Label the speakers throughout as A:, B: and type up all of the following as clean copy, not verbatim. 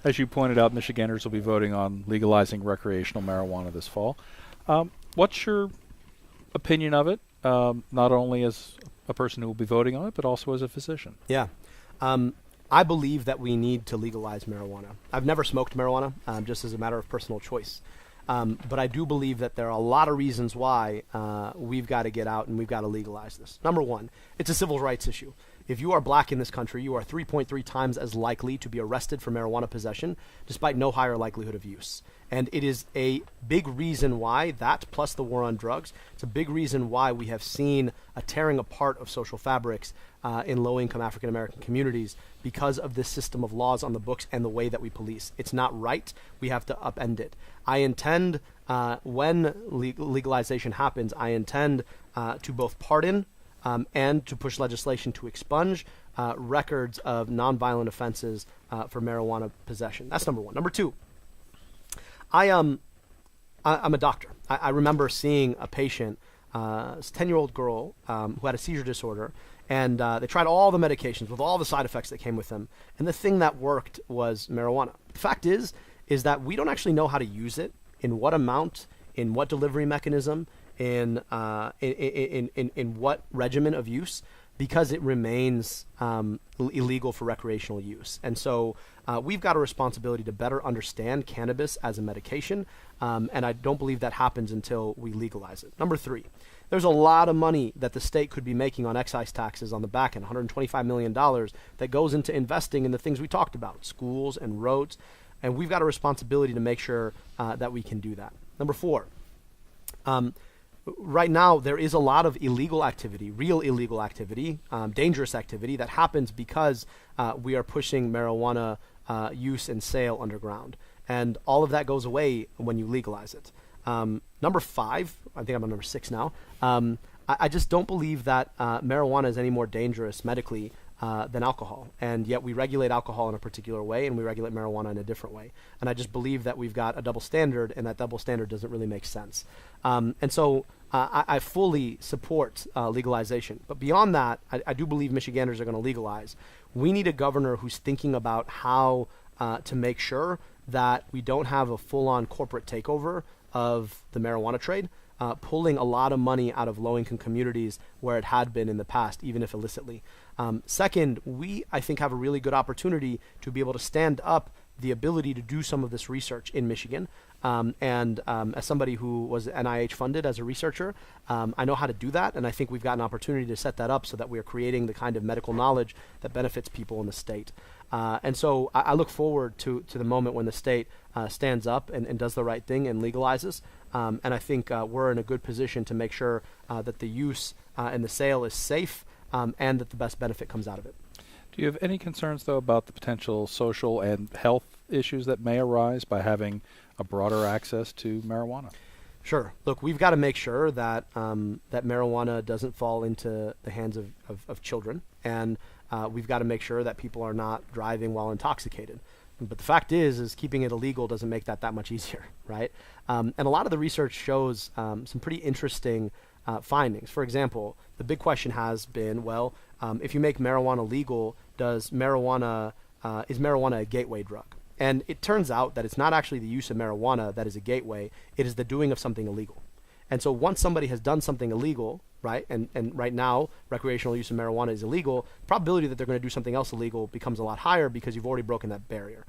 A: as you pointed out, Michiganders will be voting on legalizing recreational marijuana this fall. What's your opinion of it, not only as a person who will be voting on it, but also as a physician?
B: Yeah. I believe that we need to legalize marijuana. I've never smoked marijuana, just as a matter of personal choice. But I do believe that there are a lot of reasons why we've got to get out and we've got to legalize this. Number one, it's a civil rights issue. If you are black in this country, you are 3.3 times as likely to be arrested for marijuana possession, despite no higher likelihood of use. And it is a big reason why that, plus the war on drugs, it's a big reason why we have seen a tearing apart of social fabrics in low-income African-American communities because of this system of laws on the books and the way that we police. It's not right. We have to upend it. I intend, when legalization happens, I intend to both pardon and to push legislation to expunge records of nonviolent offenses for marijuana possession. That's number one. Number two, I'm a doctor. I remember seeing a patient, a 10-year-old girl who had a seizure disorder, and they tried all the medications with all the side effects that came with them, and the thing that worked was marijuana. The fact is that we don't actually know how to use it, in what amount, in what delivery mechanism, in what regimen of use, because it remains illegal for recreational use. And so we've got a responsibility to better understand cannabis as a medication, and I don't believe that happens until we legalize it. Number three, there's a lot of money that the state could be making on excise taxes on the back end, $125 million that goes into investing in the things we talked about, schools and roads, and we've got a responsibility to make sure that we can do that. Number four, right now, there is a lot of illegal activity, real illegal activity, dangerous activity that happens because we are pushing marijuana use and sale underground. And all of that goes away when you legalize it. Number five, I think I'm on number six now, I just don't believe that marijuana is any more dangerous medically than alcohol. And yet we regulate alcohol in a particular way and we regulate marijuana in a different way. And I just believe that we've got a double standard, and that double standard doesn't really make sense. And so I fully support legalization. But beyond that, I do believe Michiganders are going to legalize. We need a governor who's thinking about how to make sure that we don't have a full-on corporate takeover of the marijuana trade, pulling a lot of money out of low-income communities where it had been in the past, even if illicitly. Second, we, I think, have a really good opportunity to be able to stand up the ability to do some of this research in Michigan. And as somebody who was NIH funded as a researcher, I know how to do that, and I think we've got an opportunity to set that up so that we are creating the kind of medical knowledge that benefits people in the state. And so I look forward to the moment when the state stands up and does the right thing and legalizes. And I think we're in a good position to make sure that the use and the sale is safe and that the best benefit comes out of it.
A: Do you have any concerns, though, about the potential social and health issues that may arise by having a broader access to marijuana?
B: Sure. Look, we've got to make sure that that marijuana doesn't fall into the hands of children, and we've got to make sure that people are not driving while intoxicated. But the fact is keeping it illegal doesn't make that much easier, right? And a lot of the research shows some pretty interesting findings. For example, the big question has been, well, if you make marijuana legal, is marijuana a gateway drug? And it turns out that it's not actually the use of marijuana that is a gateway, it is the doing of something illegal. And so once somebody has done something illegal, right, and right now recreational use of marijuana is illegal, the probability that they're going to do something else illegal becomes a lot higher because you've already broken that barrier.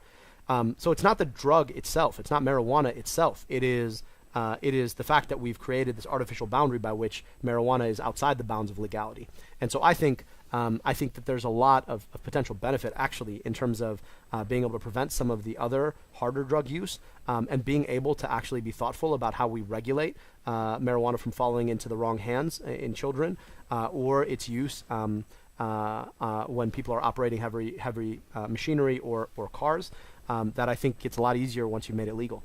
B: So it's not the drug itself, it's not marijuana itself, it is the fact that we've created this artificial boundary by which marijuana is outside the bounds of legality. And so I think that there's a lot of potential benefit actually in terms of being able to prevent some of the other harder drug use and being able to actually be thoughtful about how we regulate marijuana from falling into the wrong hands in children or its use when people are operating heavy machinery or cars. That I think gets a lot easier once you've made it legal.